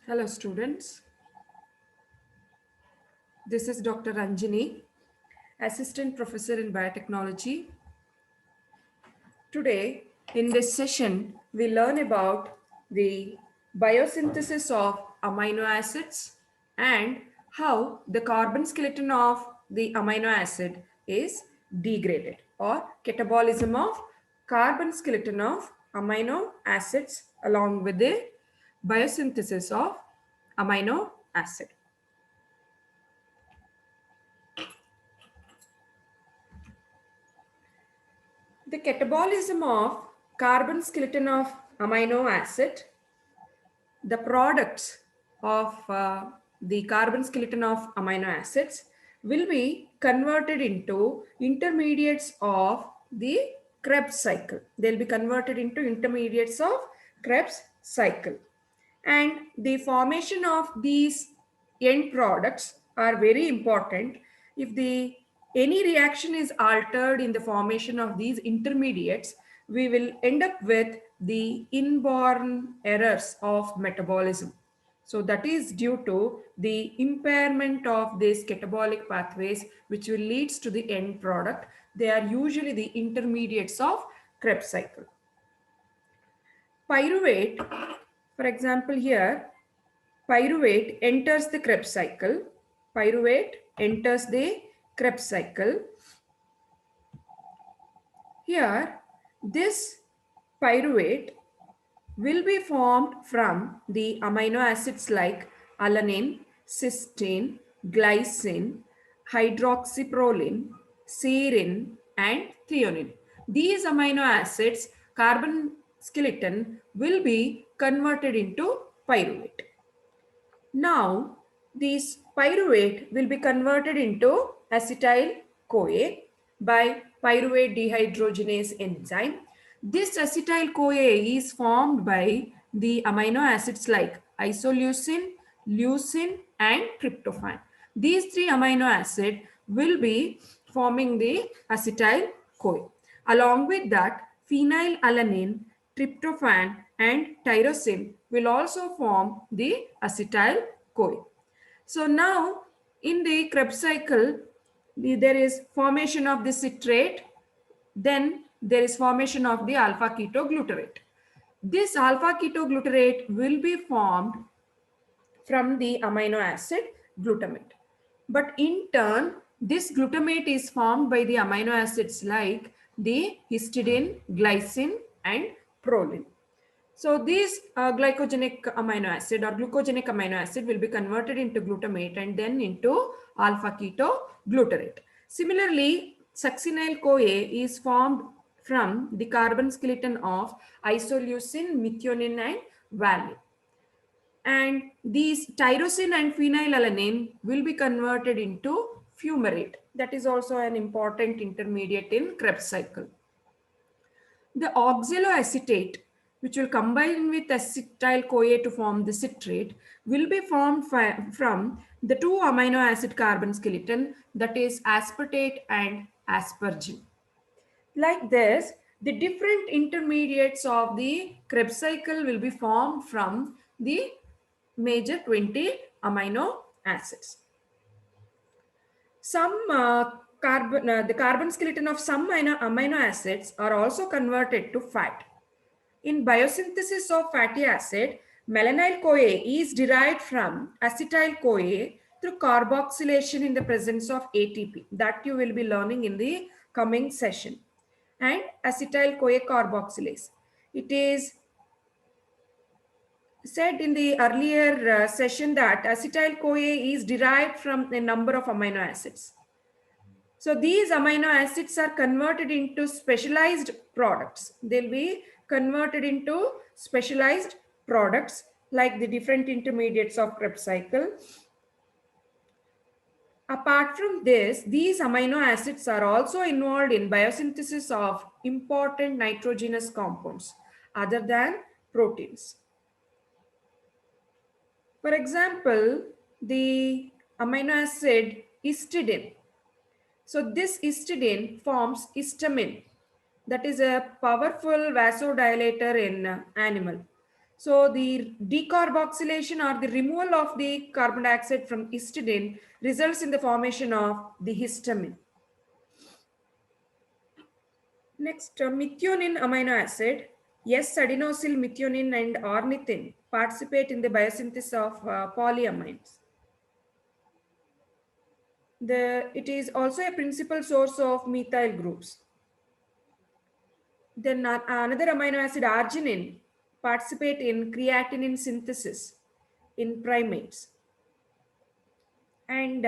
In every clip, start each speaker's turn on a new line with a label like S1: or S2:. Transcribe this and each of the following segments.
S1: Hello students, this is Dr. Ranjini, Assistant Professor in Biotechnology. Today in this session we learn about the biosynthesis of amino acids and how the carbon skeleton of the amino acid is degraded or catabolism of carbon skeleton of amino acids along with the biosynthesis of amino acid. The catabolism of carbon skeleton of amino acid, the products of the carbon skeleton of amino acids will be converted into intermediates of the Krebs cycle. They'll be converted into intermediates of Krebs cycle. And the formation of these end products are very important. If the any reaction is altered in the formation of these intermediates, we will end up with the inborn errors of metabolism. So that is due to the impairment of these catabolic pathways, which will leads to the end product. They are usually the intermediates of Krebs cycle. Pyruvate, for example, here, pyruvate enters the Krebs cycle. Pyruvate enters the Krebs cycle. Here, this pyruvate will be formed from the amino acids like alanine, cysteine, glycine, hydroxyproline, serine, and threonine. These amino acids, carbon skeleton, will be converted into pyruvate. Now, this pyruvate will be converted into acetyl-CoA by pyruvate dehydrogenase enzyme. This acetyl-CoA is formed by the amino acids like isoleucine, leucine, and tryptophan. These three amino acids will be forming the acetyl-CoA. Along with that, phenylalanine, tryptophan, and tyrosine will also form the acetyl-CoA. So now in the Krebs cycle, there is formation of the citrate, then there is formation of the alpha ketoglutarate. This alpha ketoglutarate will be formed from the amino acid glutamate. But in turn, this glutamate is formed by the amino acids like the histidine, glycine, and proline. So these glycogenic amino acid or glucogenic amino acid will be converted into glutamate and then into alpha ketoglutarate. Similarly, succinyl-CoA is formed from the carbon skeleton of isoleucine, methionine, and valine. And these tyrosine and phenylalanine will be converted into fumarate. That is also an important intermediate in Krebs cycle. The oxaloacetate, which will combine with acetyl-CoA to form the citrate, will be formed from the two amino acid carbon skeleton, that is aspartate and aspergine. Like this, the different intermediates of the Krebs cycle will be formed from the major 20 amino acids. The carbon skeleton of some amino acids are also converted to fat. In biosynthesis of fatty acid, malonyl-CoA is derived from acetyl-CoA through carboxylation in the presence of ATP. That you will be learning in the coming session. And acetyl-CoA carboxylase. It is said in the earlier session that acetyl-CoA is derived from a number of amino acids. So these amino acids are converted into specialized products. They'll be converted into specialized products like the different intermediates of Krebs cycle. Apart from this, these amino acids are also involved in biosynthesis of important nitrogenous compounds other than proteins. For example, the amino acid histidine. So this histidine forms histamine, that is a powerful vasodilator in animal. So the decarboxylation or the removal of the carbon dioxide from histidine results in the formation of the histamine. Next, methionine amino acid. Yes, adenosyl methionine and ornithine participate in the biosynthesis of polyamines. It is also a principal source of methyl groups. Then another amino acid, arginine, participate in creatinine synthesis in primates. And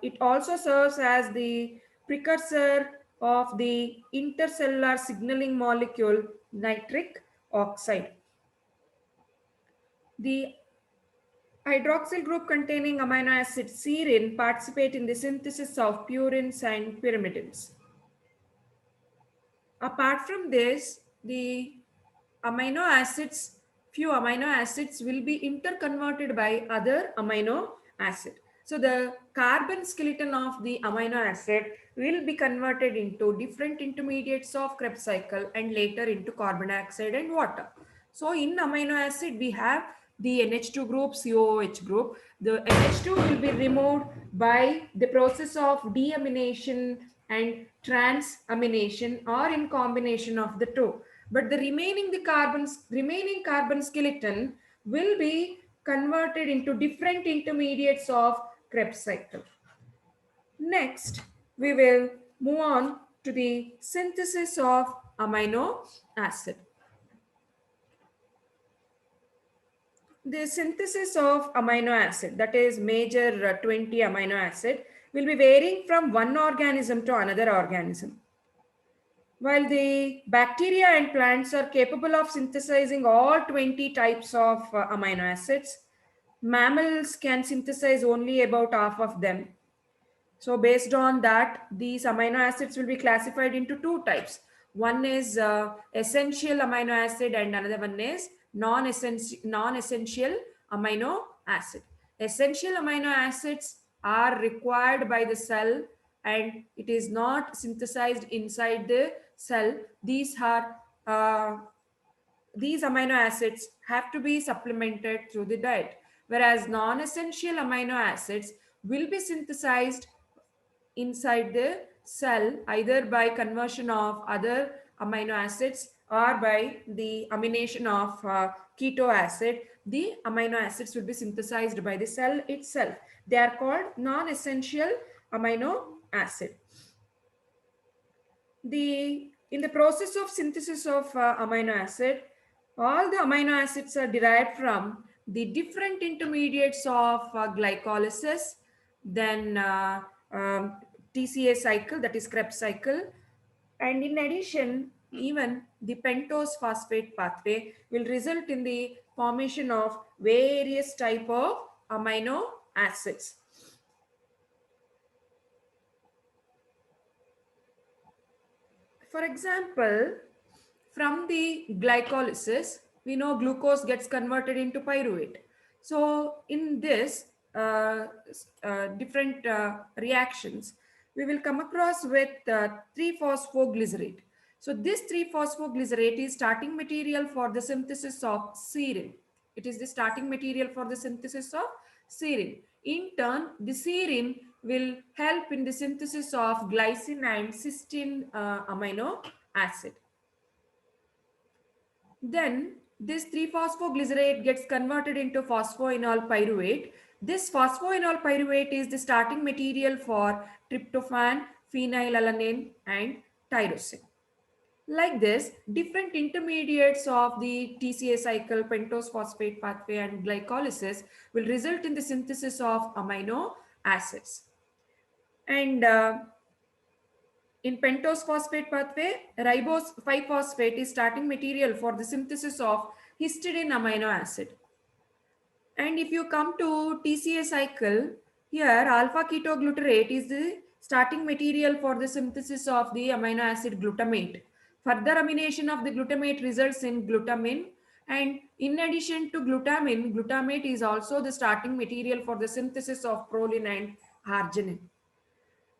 S1: it also serves as the precursor of the intercellular signaling molecule nitric oxide. The hydroxyl group containing amino acid serine participate in the synthesis of purines and pyrimidines. Apart from this, the amino acids, few amino acids will be interconverted by other amino acid. So the carbon skeleton of the amino acid will be converted into different intermediates of Krebs cycle and later into carbon dioxide and water. So in amino acid we have the NH2 group, COOH group. The NH2 will be removed by the process of deamination and transamination or in combination of the two. But the remaining carbon skeleton will be converted into different intermediates of Krebs cycle. Next, we will move on to the synthesis of amino acid. The synthesis of amino acid, that is major 20 amino acid, will be varying from one organism to another organism. While the bacteria and plants are capable of synthesizing all 20 types of amino acids, mammals can synthesize only about half of them. So based on that, these amino acids will be classified into two types. One is essential amino acid and another one is non-essential amino acid. Essential amino acids are required by the cell and it is not synthesized inside the cell. Uh, these amino acids have to be supplemented through the diet, whereas non-essential amino acids will be synthesized inside the cell either by conversion of other amino acids or by the amination of keto acid. The amino acids will be synthesized by the cell itself. They are called non-essential amino acid. In the process of synthesis of amino acid, all the amino acids are derived from the different intermediates of glycolysis, then TCA cycle, that is Krebs cycle, and in addition, even the pentose phosphate pathway will result in the formation of various type of amino acids. For example, from the glycolysis, we know glucose gets converted into pyruvate. So in this different reactions, we will come across with 3-phosphoglycerate. So this 3-phosphoglycerate is starting material for the synthesis of serine. It is the starting material for the synthesis of serine. In turn, the serine will help in the synthesis of glycine and cysteine amino acid. Then this 3-phosphoglycerate gets converted into phosphoenol pyruvate. This phosphoenol pyruvate is the starting material for tryptophan, phenylalanine and tyrosine. Like this, different intermediates of the TCA cycle, pentose phosphate pathway and glycolysis will result in the synthesis of amino acids. And in pentose phosphate pathway, ribose 5-phosphate is starting material for the synthesis of histidine amino acid. And if you come to TCA cycle, here alpha ketoglutarate is the starting material for the synthesis of the amino acid glutamate. Further amination of the glutamate results in glutamine. And in addition to glutamine, glutamate is also the starting material for the synthesis of proline and arginine.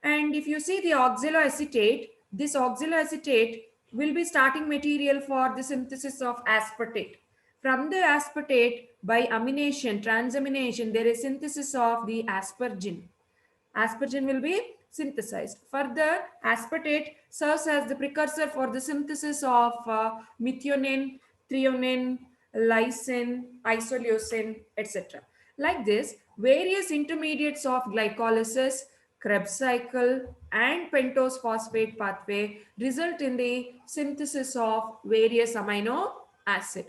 S1: And if you see the oxaloacetate, this oxaloacetate will be starting material for the synthesis of aspartate. From the aspartate, by amination, transamination, there is synthesis of the aspargine. Aspargine will be synthesized. Further, aspartate serves as the precursor for the synthesis of methionine, threonine, lysine, isoleucine, etc. Like this, various intermediates of glycolysis, Krebs cycle, and pentose phosphate pathway result in the synthesis of various amino acid.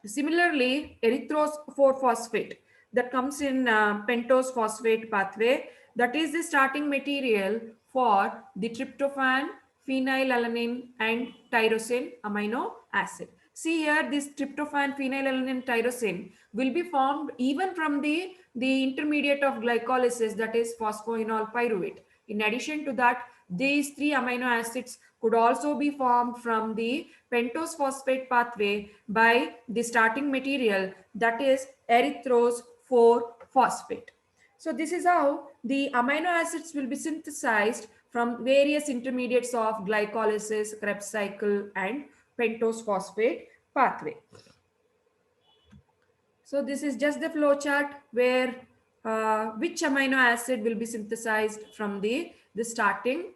S1: Similarly, erythrose 4-phosphate that comes in pentose phosphate pathway, that is the starting material for the tryptophan, phenylalanine, and tyrosine amino acid. See here, this tryptophan, phenylalanine, tyrosine will be formed even from the intermediate of glycolysis, that is phosphoenol pyruvate. In addition to that, these three amino acids could also be formed from the pentose phosphate pathway by the starting material, that is erythrose 4 phosphate. So this is how the amino acids will be synthesized from various intermediates of glycolysis, Krebs cycle, and pentose phosphate pathway. So this is just the flow chart where which amino acid will be synthesized from the starting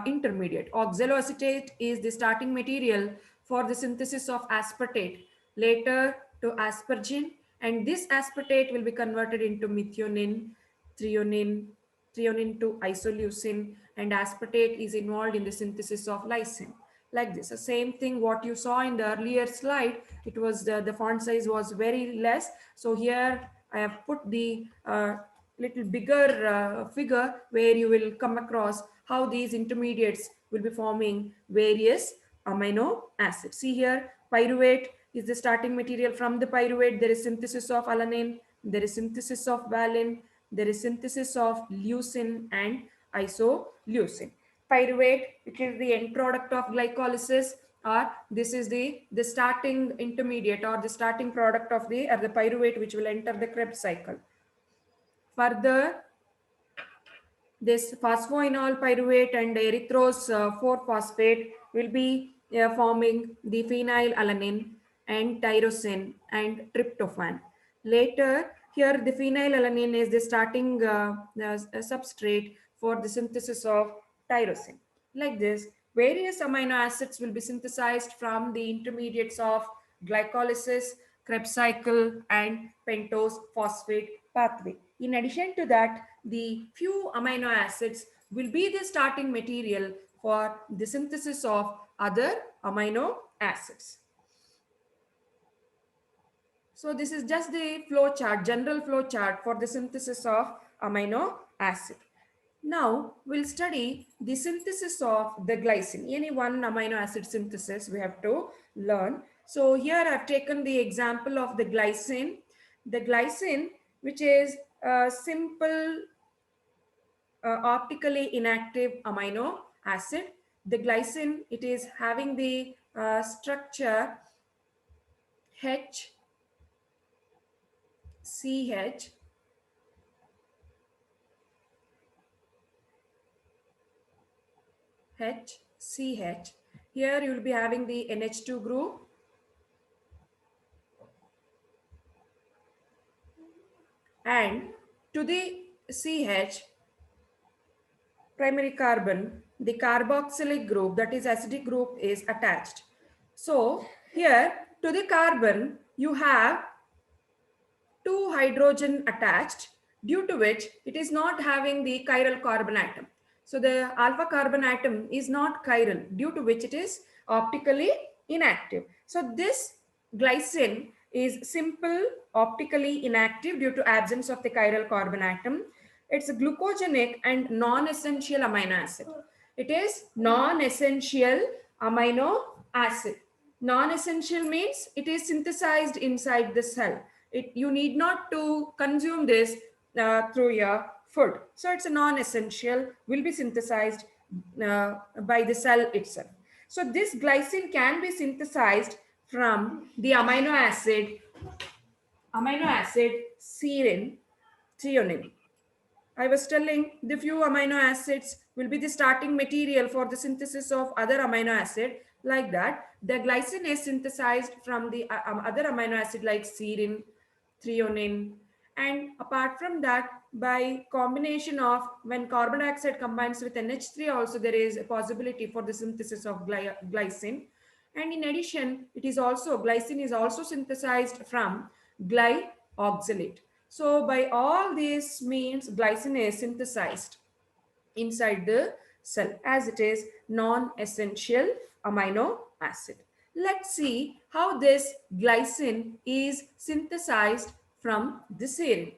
S1: intermediate. Oxaloacetate is the starting material for the synthesis of aspartate, later to aspargine, and this aspartate will be converted into methionine, threonine, threonine to isoleucine, and aspartate is involved in the synthesis of lysine. Like this, the same thing what you saw in the earlier slide, it was the font size was very less. So here I have put the little bigger figure where you will come across how these intermediates will be forming various amino acids. See here, pyruvate is the starting material. From the pyruvate, there is synthesis of alanine, there is synthesis of valine, there is synthesis of leucine and isoleucine. Pyruvate, which is the end product of glycolysis, or this is the starting intermediate or the starting product of the pyruvate, which will enter the Krebs cycle. Further, this phosphoenol pyruvate and erythrose 4-phosphate will be forming the phenylalanine and tyrosine and tryptophan. Later, here the phenylalanine is the starting substrate for the synthesis of tyrosine. Like this, various amino acids will be synthesized from the intermediates of glycolysis, Krebs cycle, and pentose phosphate pathway. In addition to that, the few amino acids will be the starting material for the synthesis of other amino acids. So this is just the flow chart, general flow chart for the synthesis of amino acid. Now we'll study the synthesis of the glycine. Any one amino acid synthesis we have to learn. So here I've taken the example of the glycine. The glycine, which is a simple optically inactive amino acid. The glycine, it is having the structure H, CH, H, CH. Here you will be having the NH2 group, and to the CH primary carbon, the carboxylic group, that is acidic group, is attached. So here to the carbon you have two hydrogen attached, due to which it is not having the chiral carbon atom. So the alpha carbon atom is not chiral, due to which it is optically inactive. So this glycine is simple optically inactive due to absence of the chiral carbon atom. It's a glucogenic and non-essential amino acid. It is non-essential amino acid. Non-essential means it is synthesized inside the cell. You need not to consume this through your food. So it's a non-essential, will be synthesized by the cell itself. So this glycine can be synthesized from the amino acid serine, threonine. I was telling the few amino acids will be the starting material for the synthesis of other amino acid Like that, the glycine is synthesized from the other amino acid like serine, threonine, and apart from that, by combination of when carbon dioxide combines with NH3, also there is a possibility for the synthesis of glycine. And in addition, it is also glycine is also synthesized from glyoxylate. So by all these means, glycine is synthesized inside the cell as it is non-essential amino acid. Let's see how this glycine is synthesized from the serine.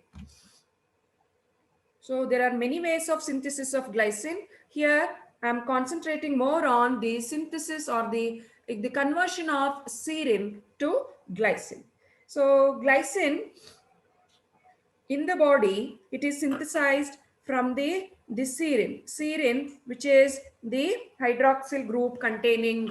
S1: So there are many ways of synthesis of glycine. Here I am concentrating more on the synthesis or the conversion of serine to glycine. So glycine in the body, it is synthesized from the serine, which is the hydroxyl group containing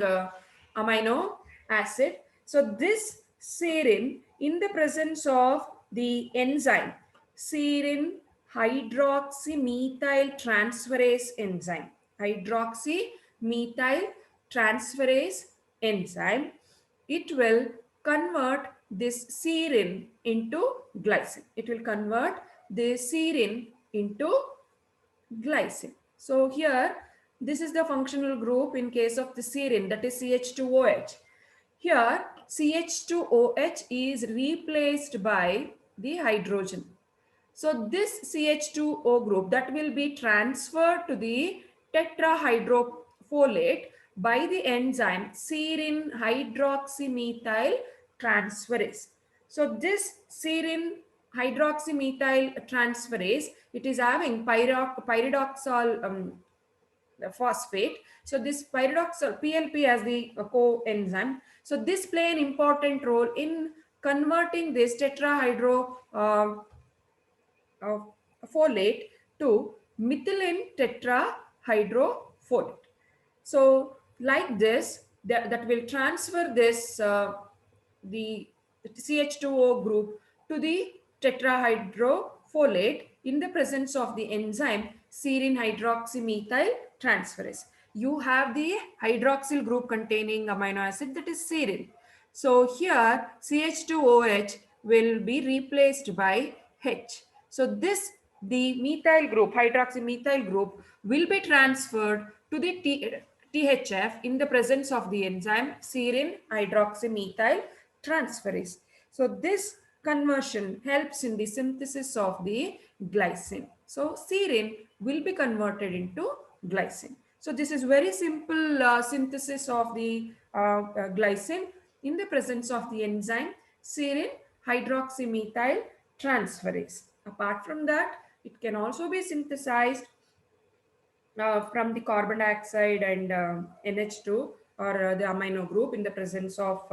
S1: amino acid. So this serine, in the presence of the enzyme, serine hydroxymethyl transferase enzyme, hydroxymethyl transferase enzyme, it will convert this serine into glycine. It will convert the serine into glycine. So here, this is the functional group in case of the serine, that is CH2OH. Here, CH2OH is replaced by the hydrogen. So this CH2O group that will be transferred to the tetrahydrofolate by the enzyme serine hydroxymethyl transferase. So this serine hydroxymethyl transferase, it is having pyridoxal phosphate. So this pyridoxal PLP as the coenzyme. So this play an important role in converting this tetrahydro uh, folate to methylene tetrahydrofolate. So like this, that will transfer this the CH2O group to the tetrahydrofolate in the presence of the enzyme serine hydroxymethyl transferase. You have the hydroxyl group containing amino acid, that is serine. So here CH2OH will be replaced by H. So this, the methyl group, hydroxymethyl group, will be transferred to the THF in the presence of the enzyme serine hydroxymethyl transferase. So this conversion helps in the synthesis of the glycine. So serine will be converted into glycine. So this is very simple synthesis of the glycine in the presence of the enzyme serine hydroxymethyl transferase. Apart from that, it can also be synthesized from the carbon dioxide and NH2 or the amino group in the presence of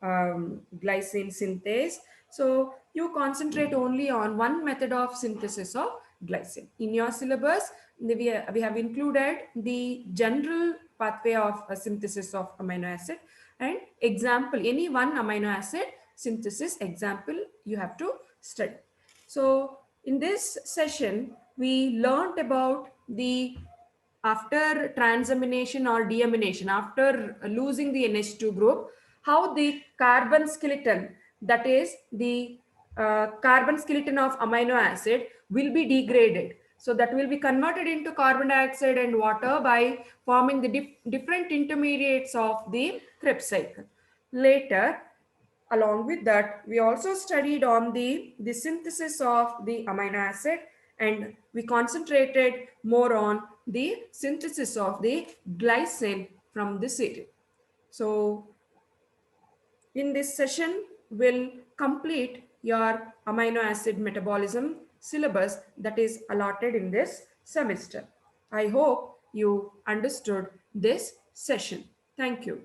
S1: glycine synthase. So you concentrate only on one method of synthesis of glycine. In your syllabus, we have included the general pathway of synthesis of amino acid and example, any one amino acid synthesis example you have to study. So in this session, we learned about the after transamination or deamination, after losing the NH2 group, how the carbon skeleton, that is the carbon skeleton of amino acid, will be degraded. So that will be converted into carbon dioxide and water by forming the different intermediates of the Krebs cycle. Later, along with that, we also studied on the synthesis of the amino acid, and we concentrated more on the synthesis of the glycine from the serine. So in this session, we'll complete your amino acid metabolism syllabus that is allotted in this semester. I hope you understood this session. Thank you.